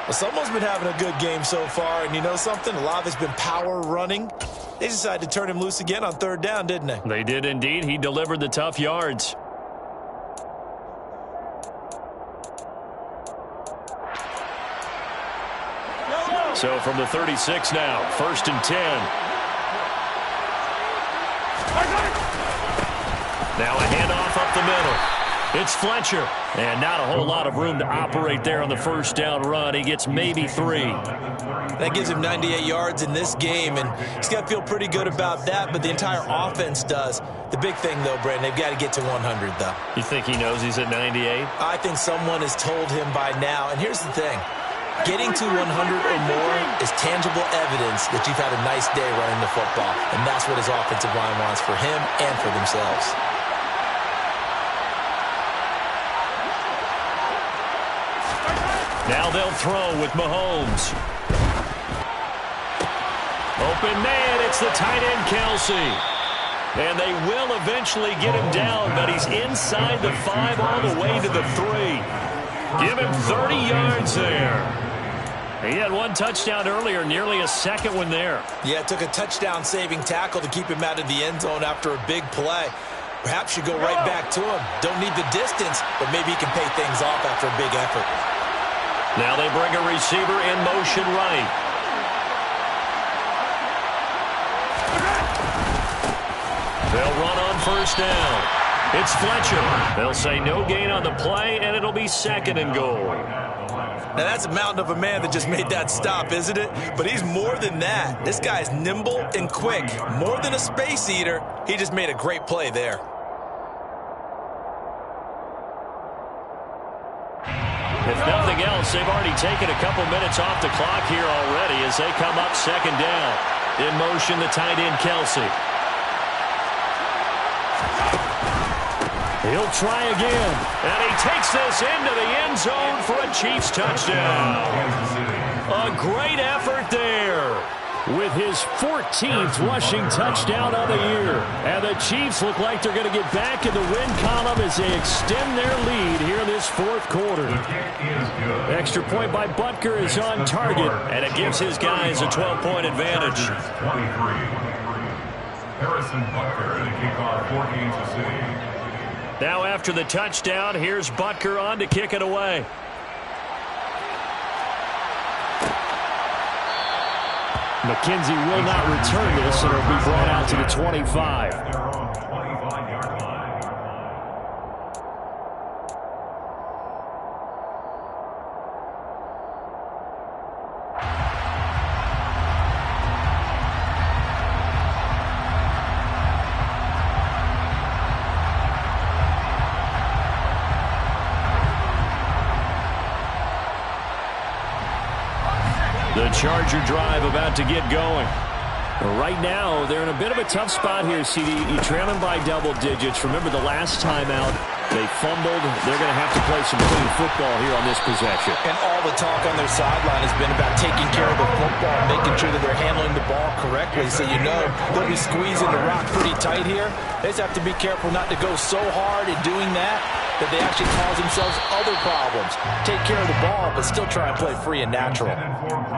Well, someone's been having a good game so far, and you know something? A lot of it's been power running. They decided to turn him loose again on 3rd down, didn't they? They did indeed. He delivered the tough yards. So from the 36 now, 1st and 10. Now a handoff up the middle. It's Fletcher. And not a whole lot of room to operate there on the first down run. He gets maybe 3. That gives him 98 yards in this game, and he's got to feel pretty good about that, but the entire offense does. The big thing, though, Brandon, they've got to get to 100, though. You think he knows he's at 98? I think someone has told him by now. And here's the thing. Getting to 100 or more is tangible evidence that you've had a nice day running the football, and that's what his offensive line wants for him and for themselves. Now they'll throw with Mahomes. Open man, it's the tight end, Kelsey. And they will eventually get him down, but he's inside the 5 all the way to the 3. Give him 30 yards there. He had 1 touchdown earlier, nearly a second one there. Yeah, it took a touchdown-saving tackle to keep him out of the end zone after a big play. Perhaps you go right back to him. Don't need the distance, but maybe he can pay things off after a big effort. Now they bring a receiver in motion right. They'll run on first down. It's Fletcher. They'll say no gain on the play, and it'll be 2nd and goal. Now, that's a mountain of a man that just made that stop, isn't it? But he's more than that. This guy's nimble and quick. More than a space eater, he just made a great play there. If nothing else, they've already taken a couple minutes off the clock here already as they come up 2nd down. In motion, the tight end, Kelsey. He'll try again, and he takes this into the end zone for a Chiefs touchdown. A great effort there. with his 14th rushing touchdown of the year. And the Chiefs look like they're going to get back in the win column as they extend their lead here in this fourth quarter. Extra point by Butker is on target, and it gives his guys a 12-point advantage. Harrison Butker to kick off 4 Kansas City. Now after the touchdown, here's Butker on to kick it away. McKenzie will not return this, and it'll be brought out to the 25. The Charger drive about to get going. Right now, they're in a bit of a tough spot here, CD. You trail them by double digits. Remember the last time out, they fumbled. They're going to have to play some clean football here on this possession. And all the talk on their sideline has been about taking care of the football, making sure that they're handling the ball correctly. So you know they'll be squeezing the rock pretty tight here. They just have to be careful not to go so hard in doing that they actually cause themselves other problems. Take care of the ball, but still try and play free and natural.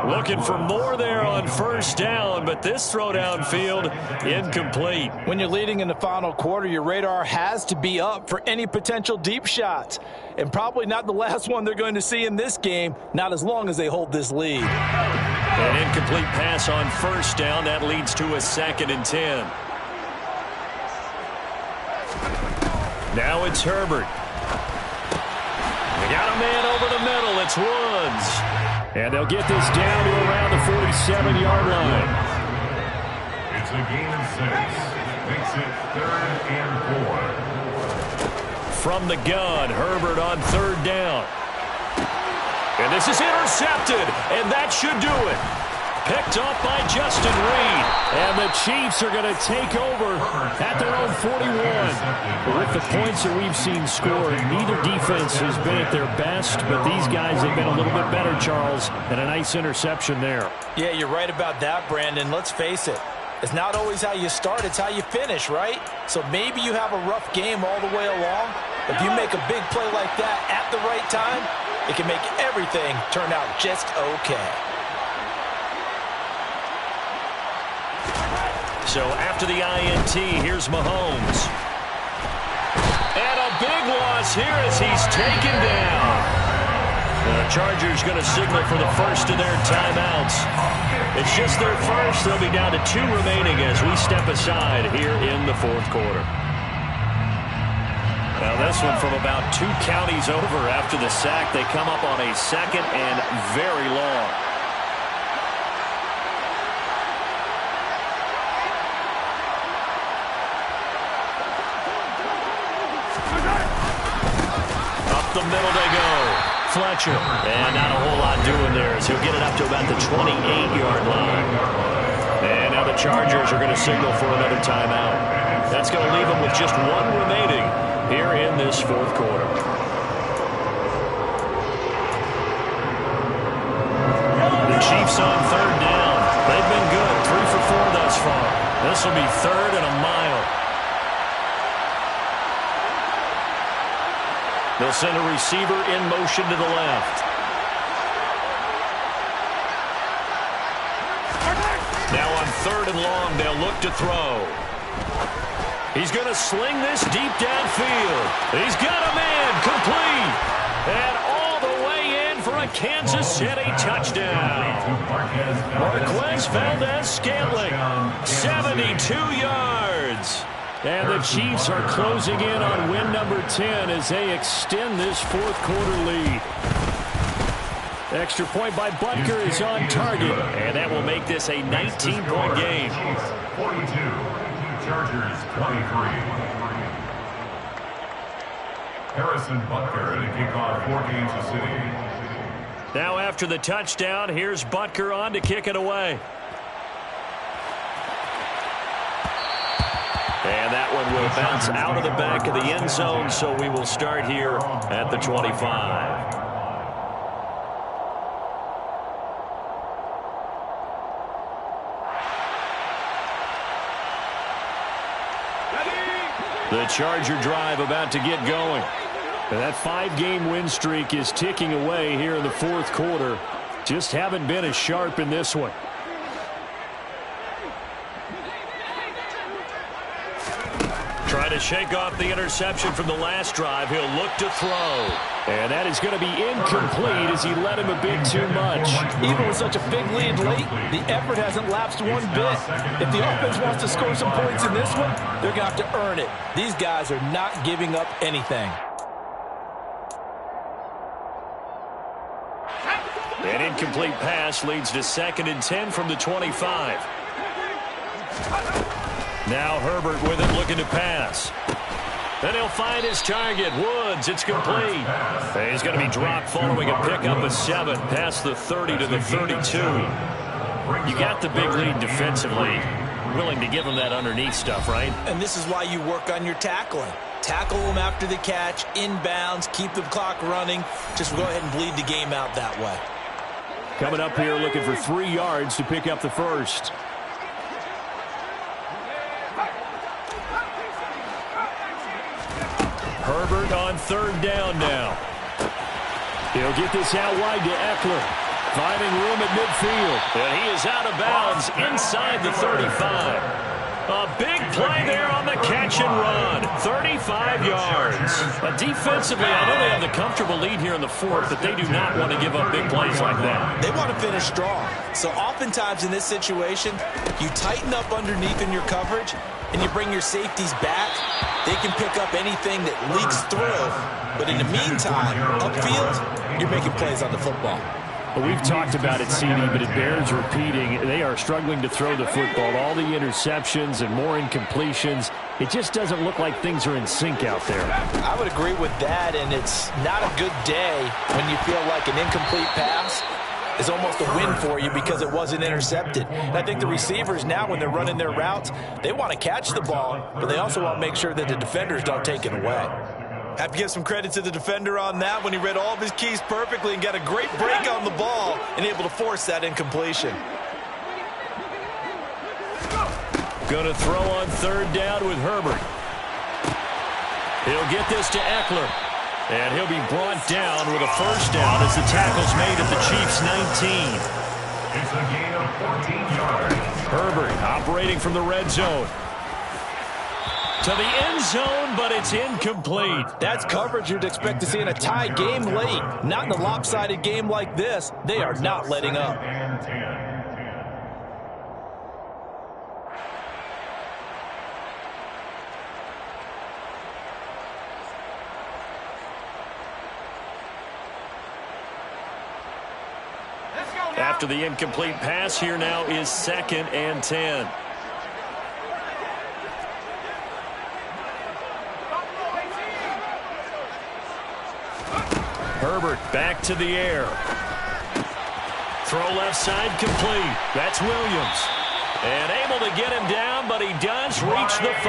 Looking for more there on first down, but this throw downfield incomplete. When you're leading in the final quarter, your radar has to be up for any potential deep shots. And probably not the last one they're going to see in this game, not as long as they hold this lead. An incomplete pass on first down. That leads to a 2nd and 10. Now it's Herbert. They got a man over the middle. It's Woods. And they'll get this down to around the 47-yard line. It's a gain of 6. Makes it 3rd and 4. From the gun, Herbert on 3rd down. And this is intercepted, and that should do it. Picked off by Justin Reed. And the Chiefs are going to take over at their own 41. With the points that we've seen scored, neither defense has been at their best, but these guys have been a little bit better, Charles, and a nice interception there. Yeah, you're right about that, Brandon. Let's face it. It's not always how you start, it's how you finish, right? So maybe you have a rough game all the way along. If you make a big play like that at the right time, it can make everything turn out just okay. So after the INT, here's Mahomes. And a big loss here as he's taken down. The Chargers going to signal for the first of their timeouts. It's just their first. They'll be down to 2 remaining as we step aside here in the fourth quarter. Now this one from about 2 counties over after the sack. They come up on a 2nd and very long. The middle they go. Fletcher. And not a whole lot doing there as he'll get it up to about the 28-yard line. And now the Chargers are going to signal for another timeout. That's going to leave them with just 1 remaining here in this fourth quarter. The Chiefs on 3rd down. They've been good. 3 for 4 thus far. This will be 3rd and a mile. They'll send a receiver in motion to the left. Now on 3rd and long, they'll look to throw. He's going to sling this deep downfield. He's got a man complete. And all the way in for a Kansas City touchdown. Marquez Valdez-Scantling, 72 yards. And the Chiefs are closing in on win number 10 as they extend this fourth quarter lead. Extra point by Butker is on target, and that will make this a 19-point game. 42, Chargers 23. Harrison Butker to kick off for Kansas City. Now after the touchdown, here's Butker on to kick it away. And that one will bounce out of the back of the end zone, so we will start here at the 25. The Charger drive about to get going. And that 5-game win streak is ticking away here in the fourth quarter. Just haven't been as sharp in this one. Trying to shake off the interception from the last drive. He'll look to throw. And that is going to be incomplete as he led him a bit too much. Even with such a big lead late, the effort hasn't lapsed one bit. If the offense wants to score some points in this one, they're going to have to earn it. These guys are not giving up anything. An incomplete pass leads to 2nd and 10 from the 25. Now Herbert with it, looking to pass. Then he'll find his target, Woods. It's complete. He's going to be dropped following a pickup of 7 past the 30 to the 32. You got the big lead defensively. Willing to give him that underneath stuff, right? And this is why you work on your tackling. Tackle them after the catch, inbounds, keep the clock running. Just go ahead and bleed the game out that way. Coming up here looking for 3 yards to pick up the first. Herbert on 3rd down now. He'll get this out wide to Eckler. Finding room at midfield. And he is out of bounds inside the 35. A big play there on the catch and run. 35 yards. Defensively, I know they have the comfortable lead here in the 4th, but they do not want to give up big plays like that. They want to finish strong. So oftentimes in this situation, you tighten up underneath in your coverage, and you bring your safeties back. They can pick up anything that leaks through. But in the meantime, upfield, you're making plays on the football. Well, we've talked about it, CD, but it bears repeating. They are struggling to throw the football. All the interceptions and more incompletions. It just doesn't look like things are in sync out there. I would agree with that, and it's not a good day when you feel like an incomplete pass is almost a win for you because it wasn't intercepted. And I think the receivers now, when they're running their routes, they want to catch the ball, but they also want to make sure that the defenders don't take it away. Have to give some credit to the defender on that when he read all of his keys perfectly and got a great break on the ball and able to force that incompletion. Going to throw on 3rd down with Herbert. He'll get this to Eckler. And he'll be brought down with a 1st down as the tackle's made at the Chiefs' 19. It's a gain of 14 yards. Herbert operating from the red zone. To the end zone, but it's incomplete. That's coverage you'd expect to see in a tie game late. Not in a lopsided game like this. They are not letting up. After the incomplete pass, here now is 2nd and 10. Herbert back to the air. Throw left side complete. That's Williams. And able to get him down, but he does reach the 5.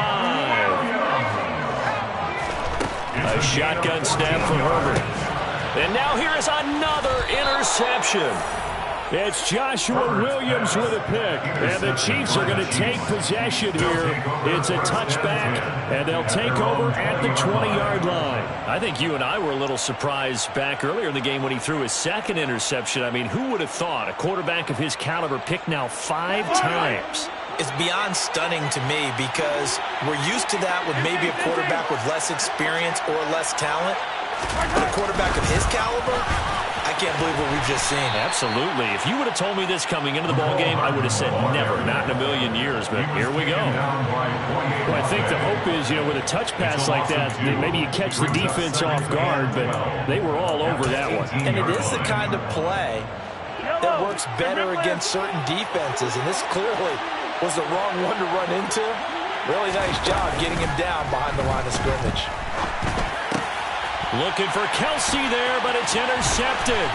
A shotgun snap for Herbert. And now here is another interception. It's Joshua Williams with a pick. And the Chiefs are going to take possession here. It's a touchback, and they'll take over at the 20-yard line. I think you and I were a little surprised back earlier in the game when he threw his 2nd interception. I mean, who would have thought a quarterback of his caliber picked now 5 times? It's beyond stunning to me because we're used to that with maybe a quarterback with less experience or less talent. But a quarterback of his caliber, I can't believe what we've just seen. Absolutely. If you would have told me this coming into the ballgame, I would have said never, not in a million years. But here we go. Well, I think the hope is, with a touch pass like that, maybe you catch the defense off guard, but they were all over that one. And it is the kind of play that works better against certain defenses, and this clearly was the wrong one to run into. Really nice job getting him down behind the line of scrimmage. Looking for Kelsey there, but it's intercepted.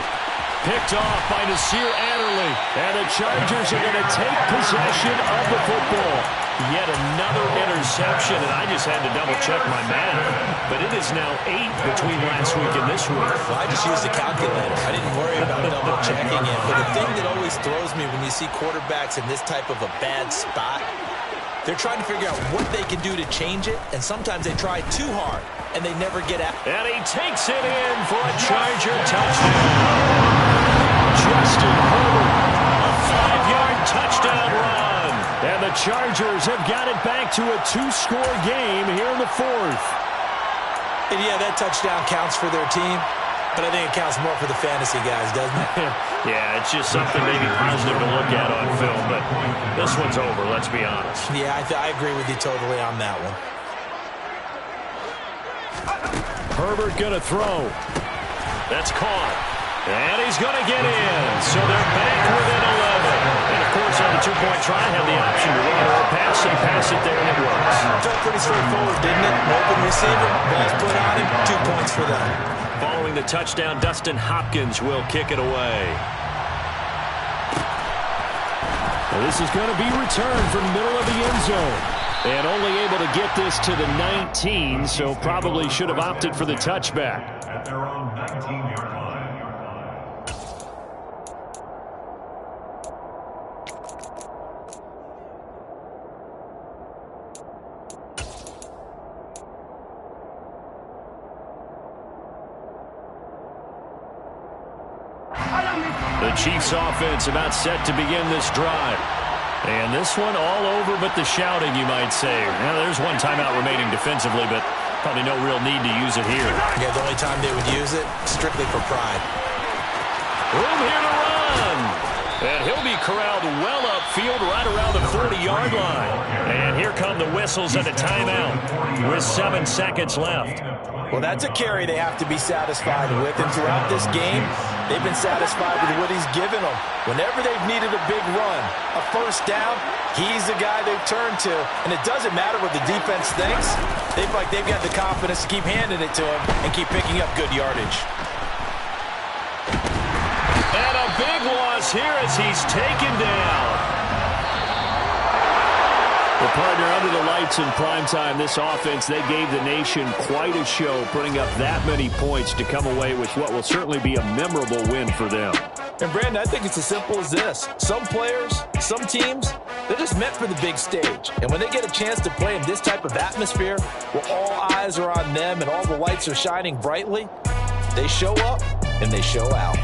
Picked off by Nasir Adderley. And the Chargers are going to take possession of the football. Yet another interception, and I just had to double-check my math. But it is now 8 between last week and this week. Well, I just used a calculator. I didn't worry about double-checking it. But the thing that always throws me when you see quarterbacks in this type of a bad spot They're trying to figure out what they can do to change it, and sometimes they try too hard, and they never get out. And he takes it in for a Charger touchdown. Justin Herbert, a 5-yard touchdown run. And the Chargers have got it back to a 2-score game here in the 4th. And yeah, that touchdown counts for their team. But I think it counts more for the fantasy guys, doesn't it? Yeah, it's just something maybe positive to look at on film, but this one's over, let's be honest. Yeah, I agree with you totally on that one. Herbert going to throw. That's caught. And he's going to get in. So they're back within 11. And, of course, on the 2-point try, had the option to run or pass, and pass it there, and it works. Felt pretty straightforward, didn't it? Open receiver, ball's put on him, 2 points for them. Following the touchdown, Dustin Hopkins will kick it away. Well, this is going to be returned from the middle of the end zone. And only able to get this to the 19, so probably should have opted for the touchback. At their own 19-yard line. The Chiefs offense about set to begin this drive. And this one all over but the shouting, you might say. Now, there's one timeout remaining defensively, but probably no real need to use it here. Yeah, the only time they would use it, strictly for pride. Room here to run. And he'll be corralled well upfield right around the 40-yard line. And here come the whistles and a timeout with 7 seconds left. Well, that's a carry they have to be satisfied with. And throughout this game, they've been satisfied with what he's given them. Whenever they've needed a big run, a first down, he's the guy they've turned to. And it doesn't matter what the defense thinks. They feel like they've got the confidence to keep handing it to him and keep picking up good yardage. And a big loss here as he's taken down. The partner under the lights in primetime, this offense, they gave the nation quite a show, putting up that many points to come away with what will certainly be a memorable win for them. And, Brandon, I think it's as simple as this. Some players, some teams, they're just meant for the big stage. And when they get a chance to play in this type of atmosphere where all eyes are on them and all the lights are shining brightly, they show up and they show out.